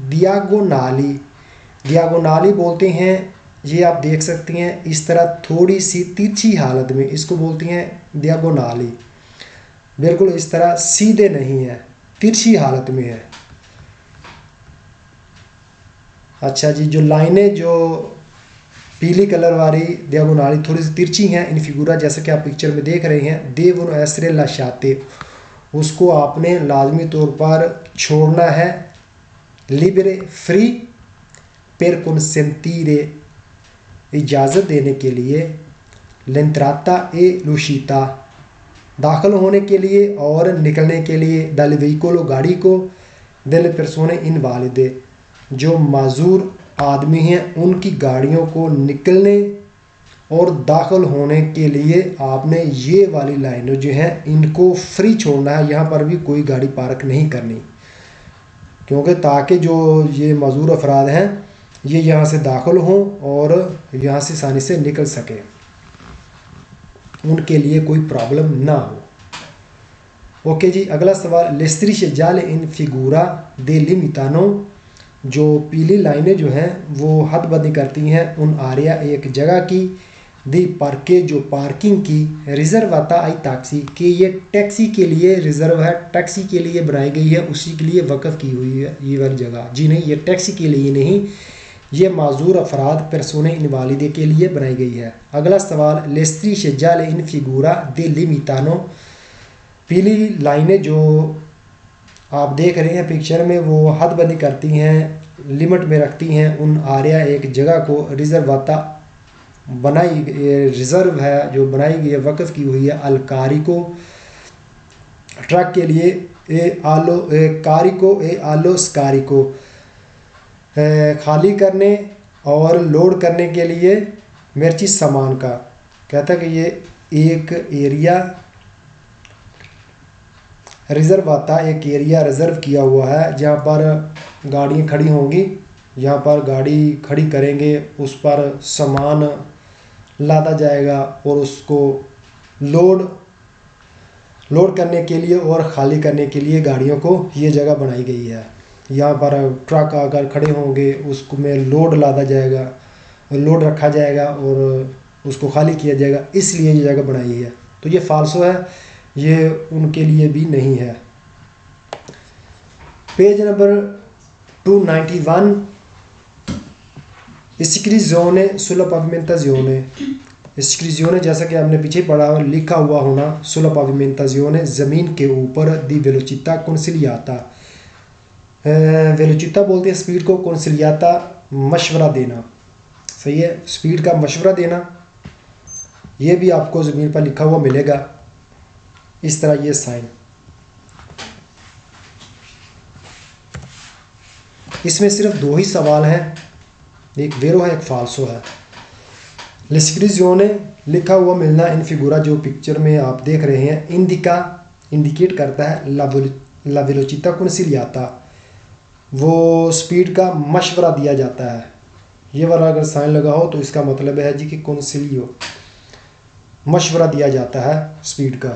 diagonali, diagonali बोलते हैं, ये आप देख सकती हैं इस तरह थोड़ी सी तिरछी हालत में, इसको बोलती हैं diagonali, बिल्कुल इस तरह सीधे नहीं है, तिरछी हालत में है। अच्छा जी, जो लाइनें जो पीली कलर वाली diagonali थोड़ी सी तिरछी हैं, इन फिगूरा जैसा कि आप पिक्चर में देख रहे हैं, devono essere lasciate, उसको आपने लाजमी तौर पर छोड़ना है, लिबरे फ्री, per consentire इजाज़त देने के लिए, l'entrata e l'uscita दाखिल होने के लिए और निकलने के लिए, dal veicolo गाड़ी को, delle persone invalide जो माजूर आदमी हैं उनकी गाड़ियों को निकलने और दाखिल होने के लिए आपने ये वाली लाइनें जो हैं इनको फ्री छोड़ना है। यहाँ पर भी कोई गाड़ी पार्क नहीं करनी, क्योंकि ताकि जो ये माजूर अफराद हैं ये यहाँ से दाखिल हों और यहाँ से आसानी से निकल सकें, उनके लिए कोई प्रॉब्लम ना हो। ओके जी, अगला सवाल, le strisce gialle in figura delimitano जो पीली लाइनें जो हैं वो हदबंदी करती हैं उन आरिया एक जगह की, दी पार्के जो पार्किंग की, रिजर्वाता आई टैक्सी कि ये टैक्सी के लिए रिजर्व है, टैक्सी के लिए बनाई गई है, उसी के लिए वक़्फ़ की हुई है ये वाली जगह। जी नहीं, ये टैक्सी के लिए नहीं, ये माजूर अफराद persone invalide के लिए बनाई गई है। अगला सवाल, le strisce gialle in figura delimitano पीली लाइनें जो आप देख रहे हैं पिक्चर में वो हदबंदी करती हैं, लिमिट में रखती हैं उन आरिया एक जगह को, रिजर्वाता बनाई रिज़र्व है जो बनाई गई है, वक़्फ़ की हुई है, अलकारी को ट्रक के लिए, ए आलो कारी को, ए आलो स्कारी को खाली करने और लोड करने के लिए, मिर्ची सामान का। कहता है कि ये एक एरिया रिजर्वाता एक एरिया रिज़र्व किया हुआ है जहाँ पर गाड़ियाँ खड़ी होंगी, यहाँ पर गाड़ी खड़ी करेंगे, उस पर सामान लादा जाएगा और उसको लोड करने के लिए और ख़ाली करने के लिए गाड़ियों को ये जगह बनाई गई है। यहाँ पर ट्रक आकर खड़े होंगे, उसको में लोड लादा जाएगा, लोड रखा जाएगा और उसको खाली किया जाएगा, इसलिए ये जगह बनाई है। तो ये फाल्सो है, ये उनके लिए भी नहीं है। Page number 291, iscrizione sulla pavimentazione। iscrizione जैसा कि आपने पीछे पढ़ा लिखा हुआ होना, sulla pavimentazione ज़मीन के ऊपर, di velocità consigliata वेलोचिता बोलते हैं स्पीड को, consigliata मशवरा देना, सही है, स्पीड का मशवरा देना। ये भी आपको ज़मीन पर लिखा हुआ मिलेगा इस तरह, ये साइन। इसमें सिर्फ दो ही सवाल हैं, एक वेरो है एक फाल्सो है। लिस्क्रिजियोने लिखा हुआ मिलना इन फिगुरा जो पिक्चर में आप देख रहे हैं, इंडिका इंडिकेट करता है, ला वेलोचिता consigliata वो स्पीड का मशवरा दिया जाता है। ये वाला अगर साइन लगा हो तो इसका मतलब है जी कि consiglio मशवरा दिया जाता है स्पीड का।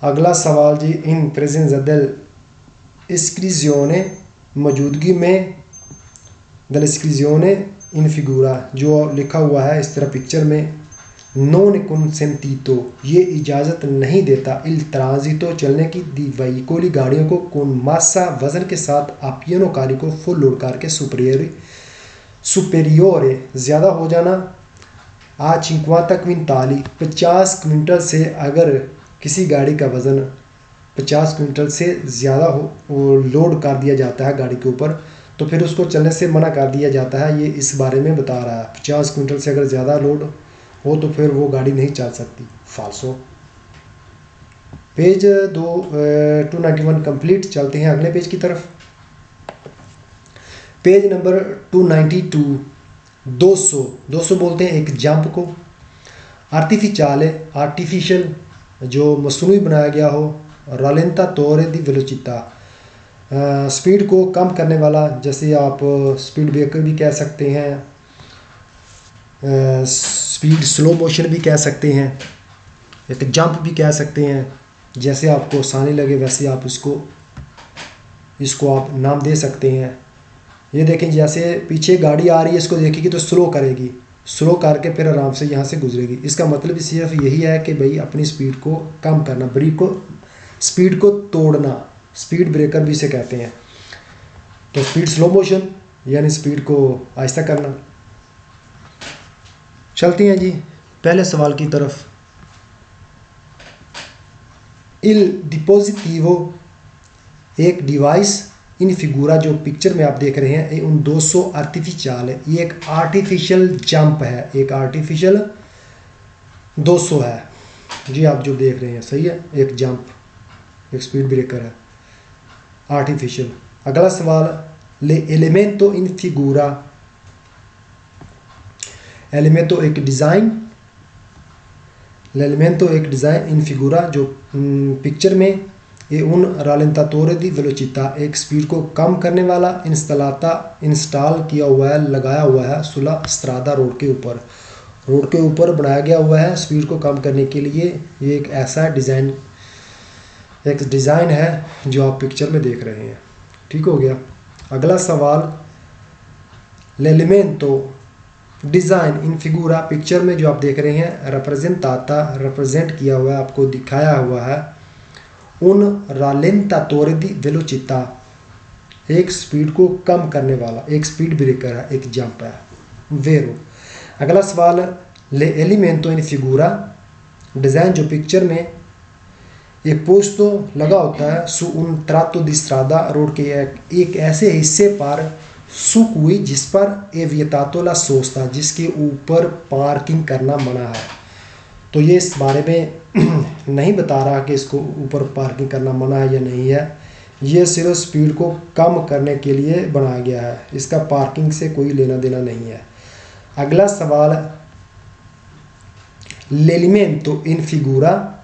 अगला सवाल जी, इन प्रेजेंस del iscrizione मौजूदगी में, del iscrizione इन फिगूरा जो लिखा हुआ है इस तरह पिक्चर में, नॉन consentito ये इजाज़त नहीं देता, il transito चलने की, दी veicoli गाड़ियों को, con massa वज़न के साथ, a pieno carico full load करके, superiore ज़्यादा हो जाना, a 50 क्विंटाली 50 क्विंटल से अगर किसी गाड़ी का वज़न 50 क्विंटल से ज़्यादा हो लोड कर दिया जाता है गाड़ी के ऊपर, तो फिर उसको चलने से मना कर दिया जाता है। ये इस बारे में बता रहा है, 50 क्विंटल से अगर ज़्यादा लोड हो तो फिर वो गाड़ी नहीं चल सकती, फाल्सो। Page 291 complete. चलते हैं अगले पेज की तरफ। पेज नंबर 292, 200 बोलते हैं एक जंप को। आर्टिफिशियल जो मसनूई बनाया गया हो, rallentatore di velocità स्पीड को कम करने वाला, जैसे आप स्पीड ब्रेकर भी कह सकते हैं, स्पीड स्लो मोशन भी कह सकते हैं, एक जंप भी कह सकते हैं, जैसे आपको आसानी लगे वैसे आप इसको आप नाम दे सकते हैं। ये देखें, जैसे पीछे गाड़ी आ रही है, इसको देखेगी तो स्लो करेगी, स्लो करके फिर आराम से यहाँ से गुजरेगी। इसका मतलब सिर्फ यही है कि भाई अपनी स्पीड को कम करना, ब्रेक को स्पीड को तोड़ना, स्पीड ब्रेकर भी इसे कहते हैं। तो स्पीड स्लो मोशन यानी स्पीड को आहिस्ता करना। चलते हैं जी पहले सवाल की तरफ। il dispositivo एक डिवाइस, इन फिगूरा जो पिक्चर में आप देख रहे हैं ये उन 200 आर्टिफिशियल है, ये एक आर्टिफिशियल जंप है, एक आर्टिफिशियल 200 है जी, आप जो देख रहे हैं सही है, एक जंप, एक स्पीड ब्रेकर है आर्टिफिशियल। अगला सवाल, ले एलिमेंटो इन फिगूरा, एलिमेंटो एक डिज़ाइन, l'elemento एक डिज़ाइन इन फिगूरा जो पिक्चर में ये उन रालेंतातोरे दी वेलोचिता एक स्पीड को कम करने वाला इंस्टॉल किया हुआ है, लगाया हुआ है सुला स्ट्रादा रोड के ऊपर बनाया गया हुआ है स्पीड को कम करने के लिए। ये एक ऐसा डिज़ाइन है जो आप पिक्चर में देख रहे हैं। ठीक हो गया। अगला सवाल, l'elemento डिज़ाइन इन फिगूरा पिक्चर में जो आप देख रहे हैं रिप्रेजेंट किया हुआ है, आपको दिखाया हुआ है उन रालेंतातोरे दी वेलोचिता एक स्पीड को कम करने वाला एक स्पीड ब्रेकर है, एक जंप है वेरो। अगला सवाल, ले एलिमेंटो इन फिगूरा डिज़ाइन जो पिक्चर में ये पोस्तो लगा होता है सु उन ट्रातो दी स्ट्रादा रोड के एक ऐसे हिस्से पर सुक हुई जिस पर एविएटातो ला सोस्ता जिसके ऊपर पार्किंग करना मना है। तो ये इस बारे में नहीं बता रहा कि इसको ऊपर पार्किंग करना मना है या नहीं है, ये सिर्फ स्पीड को कम करने के लिए बनाया गया है, इसका पार्किंग से कोई लेना देना नहीं है। अगला सवाल, l'elemento इन फिगूरा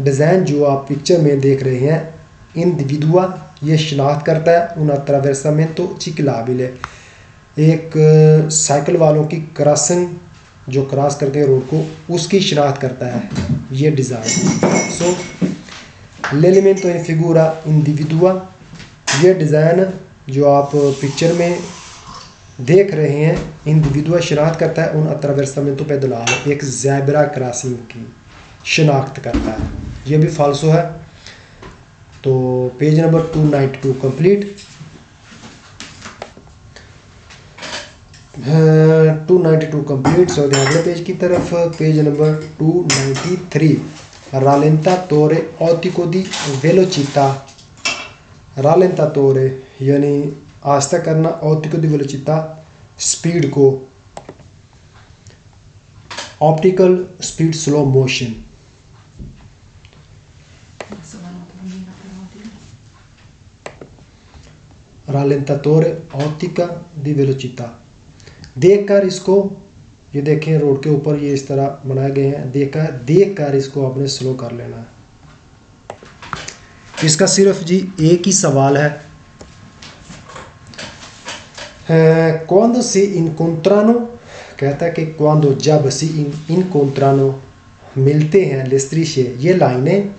डिज़ाइन जो आप पिक्चर में देख रहे हैं इंडिविडुआ ये शिनाख्त करता है उन अट्रावेसामेंटो चिक्लाबिले एक साइकिल वालों की क्रॉसिंग जो क्रॉस करते हैं रोड को उसकी शिनाख्त करता है ये डिज़ाइन। सो l'elemento इन फिगूरा इंडिविडुआ ये डिज़ाइन जो आप पिक्चर में देख रहे हैं इंडिविडुआ शिनाख्त करता है उन अट्रावेसामेंटो पेदोलाले एक ज़ेब्रा क्रॉसिंग की शिनाख्त करता है, ये भी फाल्सो है। तो पेज नंबर 292 कंप्लीट। 292 कंप्लीट। सो अगले पेज की तरफ, पेज नंबर 293, रालेंतातोरे ऑटिको दी वेलोचिता, रालेंतातोरे यानी आस्था करना, ऑटिको दी वेलोचिता स्पीड को, ऑप्टिकल स्पीड स्लो मोशन। रालेंतातोरे ऑप्टिका दी वेलोचिता, देखकर इसको, ये देखें रोड के ऊपर ये इस तरह बनाए गए हैं, देखकर इसको आपने स्लो कर लेना है। इसका सिर्फ जी एक ही सवाल है, क्वांडो से इनकोंट्रानो, कहता है कि क्वांडो जब से इनकोंट्रानो मिलते हैं लेस्ट्रीशे, ये लाइनें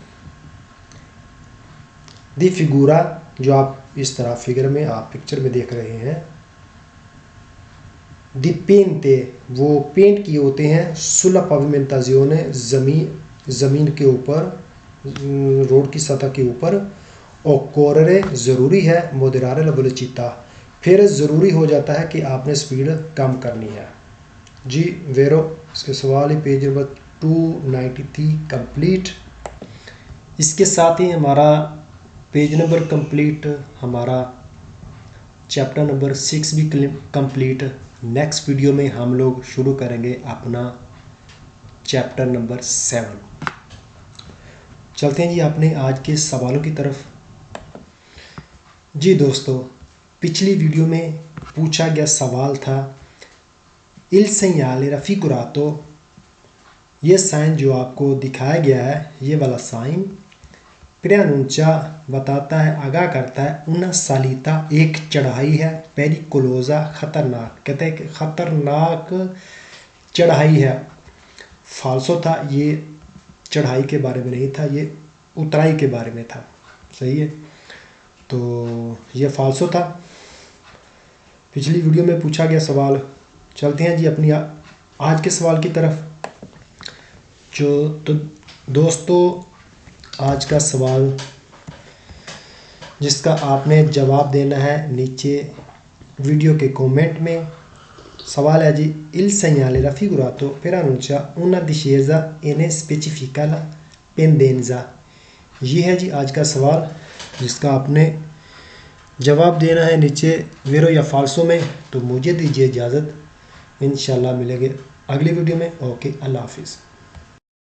दी फिगूरा जो आप इस तरह फिगर में आप पिक्चर में देख रहे हैं, दी पेंटे वो पेंट किए होते हैं सुला पाविमेंटाजियोने ज़मीन के ऊपर, रोड की सतह के ऊपर, और कोररे ज़रूरी है मोदेरारे ला वेलोचिता, फिर ज़रूरी हो जाता है कि आपने स्पीड कम करनी है जी वेरो। इसके सवाल ही पेज नंबर 293 कंप्लीट। इसके साथ ही हमारा पेज नंबर कंप्लीट, हमारा चैप्टर नंबर 6 भी कंप्लीट। नेक्स्ट वीडियो में हम लोग शुरू करेंगे अपना चैप्टर नंबर 7। चलते हैं जी अपने आज के सवालों की तरफ। जी दोस्तों, पिछली वीडियो में पूछा गया सवाल था इल सेgnale raffigurato, ये साइन जो आपको दिखाया गया है ये वाला साइन प्रियानुंचा बताता है, आगाह करता है उन सालिता एक चढ़ाई है, पेरिकोलोजा खतरनाक, कहते हैं कि खतरनाक चढ़ाई है। फाल्सो था, ये चढ़ाई के बारे में नहीं था, ये उतराई के बारे में था, सही है। तो ये फाल्सो था, पिछली वीडियो में पूछा गया सवाल। चलते हैं जी अपनी आज के सवाल की तरफ। तो दोस्तों, आज का सवाल जिसका आपने जवाब देना है नीचे वीडियो के कमेंट में। सवाल है जी, il segnale raffigurato per annuncia una discesa in specifica la pendenza। ये है जी आज का सवाल जिसका आपने जवाब देना है नीचे वेरो या फाल्सो में। तो मुझे दीजिए इजाज़त, इंशाल्लाह मिलेंगे अगली वीडियो में। ओके, अल्लाह हाफिज़।